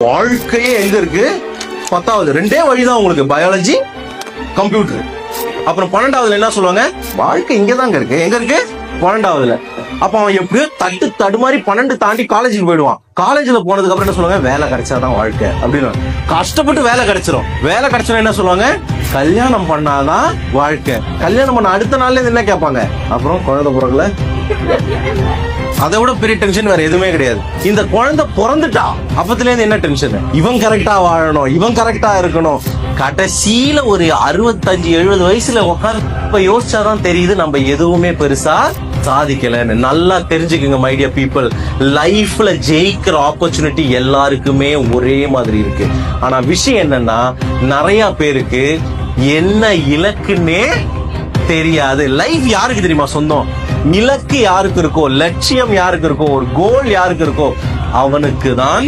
வாழ்க்கையே எங்க இருக்கு? 10வது ரெண்டே வழிதான் உங்களுக்கு, பயாலஜி, கம்ப்யூட்டர். அப்புறம் 12வதுல என்ன சொல்லுவாங்க? வாழ்க்கை இங்கதாங்க இருக்கு. எங்க இருக்கு? 12வதுல. அப்ப அவன் எப்படியோ தடுமாறி 12 தாண்டி காலேஜுக்கு போயிடுவான். காலேஜ்ல போனதுக்கு அப்புறம் என்ன சொல்லுவாங்க? வேலை கிடைச்சாதான் வாழ்க்கை அப்படின்னு. கஷ்டப்பட்டு வேலை கிடைச்சிரும். வேலை கிடைச்சா என்ன சொல்லுவாங்க? கல்யாணம் பண்ணாதான் வாழ்க்கை. கல்யாணம் பண்ண அடுத்த நாள்ல என்ன கேட்பாங்க? அப்புறம் குழந்தை பிறகுல. அதை விட பெரிய டென்ஷன் வேற எதுவுமே கிடையாது. இந்த குழந்தை பிறந்துட்டா அப்பத்துல இருந்து என்ன டென்ஷன்? இவன் கரெக்டா வாழணும், இவன் கரெக்டா இருக்கணும். கடைசியில ஒரு 65-70 வயசுல உட்கார்ந்து இப்ப யோசிச்சாதான் தெரியுது நம்ம எதுவுமே பெருசா சாதிக்கலன்னு. நல்லா தெரிஞ்சுக்குங்க மை டியர் பீப்புள், லைஃப்ல ஜெயிக்கிற ஆப்பர்ச்சுனிட்டி எல்லாருக்குமே ஒரே மாதிரி இருக்கு. ஆனா விஷயம் என்னன்னா, நிறைய பேருக்கு என்ன இலக்குன்னே தெரியாது. லைஃப் யாருக்கு தெரியுமா சொந்தம்? இலக்கு யாருக்கு இருக்கோ, லட்சியம் யாருக்கு இருக்கோ, ஒரு கோல் யாருக்கு இருக்கோ, அவனுக்கு தான்